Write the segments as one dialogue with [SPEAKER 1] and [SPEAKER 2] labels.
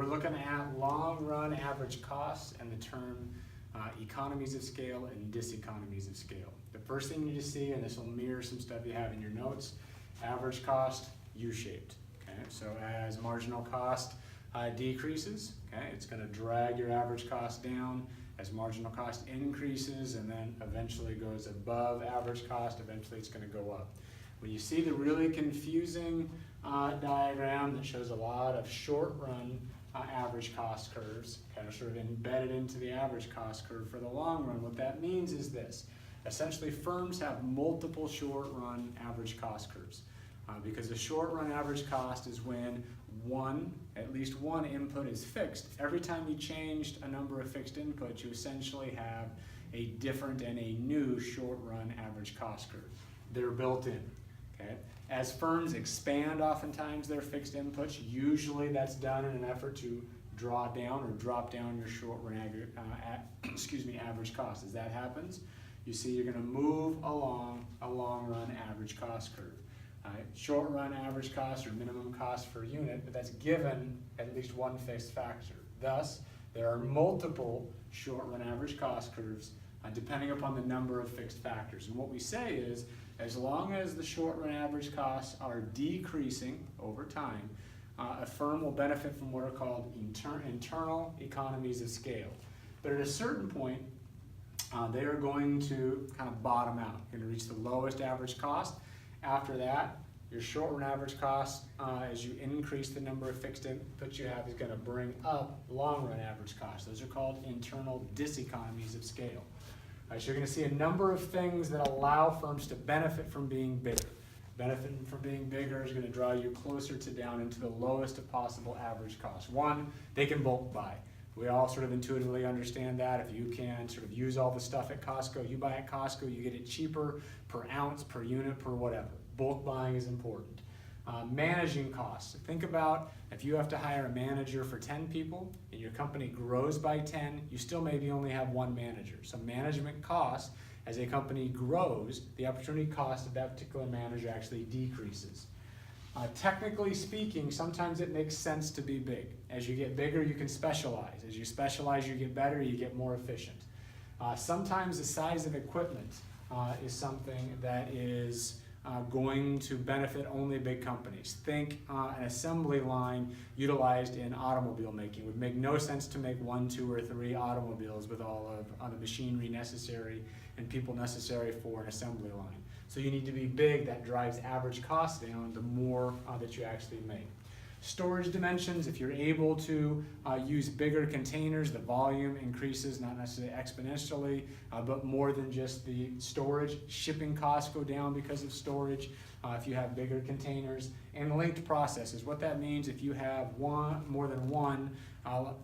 [SPEAKER 1] We're looking at long-run average costs and the term economies of scale and diseconomies of scale. The first thing you need to see, and this will mirror some stuff you have in your notes, average cost U-shaped. Okay, so as marginal cost decreases, okay, it's going to drag your average cost down. As marginal cost increases and then eventually goes above average cost, eventually it's going to go up. When you see the really confusing diagram that shows a lot of short-run average cost curves, kind of sort of embedded into the average cost curve for the long run, what that means is this. Essentially, firms have multiple short-run average cost curves because the short-run average cost is when at least one input is fixed. Every time you changed a number of fixed inputs, you essentially have a different and a new short-run average cost curve. They're built in. Okay? As firms expand oftentimes their fixed inputs, usually that's done in an effort to draw down or drop down your short-run average cost. As that happens, you see you're going to move along a long-run average cost curve. Short-run average cost or minimum cost per unit, but that's given at least one fixed factor. Thus, there are multiple short-run average cost curves depending upon the number of fixed factors. And what we say is, as long as the short-run average costs are decreasing over time, a firm will benefit from what are called internal economies of scale. But at a certain point, they are going to kind of bottom out. You're going to reach the lowest average cost. After that, your short-run average cost, as you increase the number of fixed inputs you have, is going to bring up long-run average costs. Those are called internal diseconomies of scale. So you're going to see a number of things that allow firms to benefit from being bigger. Benefiting from being bigger is going to draw you closer to down into the lowest of possible average costs. One, they can bulk buy. We all sort of intuitively understand that. If you can sort of use all the stuff at Costco, you buy at Costco, you get it cheaper per ounce, per unit, per whatever. Bulk buying is important. Managing costs. Think about if you have to hire a manager for 10 people and your company grows by 10, you still maybe only have one manager. So management costs, as a company grows, the opportunity cost of that particular manager actually decreases. Technically speaking, sometimes it makes sense to be big. As you get bigger, you can specialize. As you specialize, you get better, you get more efficient. Sometimes the size of equipment is something that is going to benefit only big companies. Think an assembly line utilized in automobile making. It would make no sense to make 1, 2, or 3 automobiles with all of the machinery necessary and people necessary for an assembly line. So you need to be big. That drives average costs down the more that you actually make. Storage dimensions, if you're able to use bigger containers, the volume increases, not necessarily exponentially, but more than just the storage. Shipping costs go down because of storage if you have bigger containers. And linked processes, what that means, if you have more than one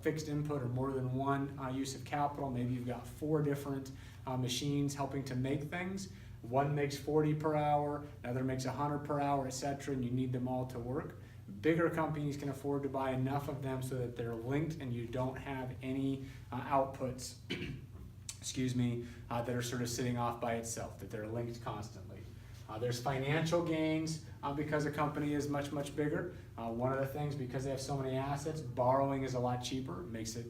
[SPEAKER 1] fixed input or more than one use of capital, maybe you've got 4 different machines helping to make things. One makes 40 per hour, another makes 100 per hour, etc., and you need them all to work. Bigger companies can afford to buy enough of them so that they're linked and you don't have any outputs that are sort of sitting off by itself, that they're linked constantly. There's financial gains because a company is much, much bigger. One of the things, because they have so many assets, borrowing is a lot cheaper. It makes it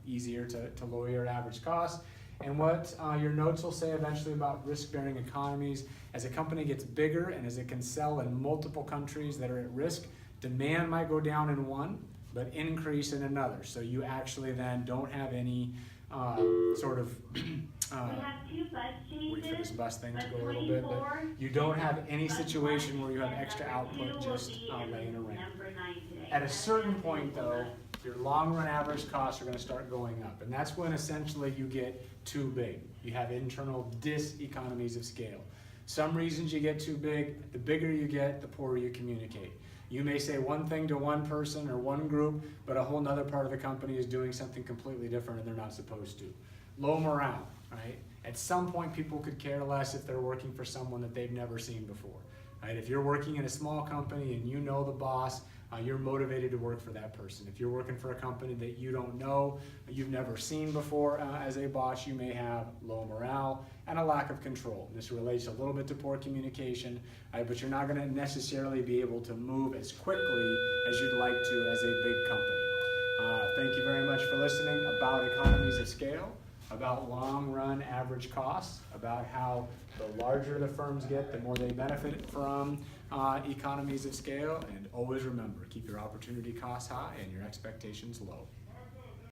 [SPEAKER 1] easier to lower your average cost. And what your notes will say eventually about risk-bearing economies, as a company gets bigger and as it can sell in multiple countries that are at risk, demand might go down in one, but increase in another. So you actually then don't have any sort of, wait for this bus thing to go a little bit, but you don't have any situation where you have extra output just laying around. At a certain point though, your long-run average costs are going to start going up, and that's when essentially you get too big. You have internal diseconomies of scale. Some reasons you get too big, the bigger you get, the poorer you communicate. You may say one thing to one person or one group, but a whole nother part of the company is doing something completely different and they're not supposed to. Low morale, right? At some point, people could care less if they're working for someone that they've never seen before, right? If you're working in a small company and you know the boss, you're motivated to work for that person. If you're working for a company that you don't know, you've never seen before as a boss, you may have low morale and a lack of control. This relates a little bit to poor communication, but you're not going to necessarily be able to move as quickly as you'd like to as a big company. thank you very much for listening about economies of scale, about long-run average costs, about how the larger the firms get, the more they benefit from economies of scale. And always remember, keep your opportunity costs high and your expectations low.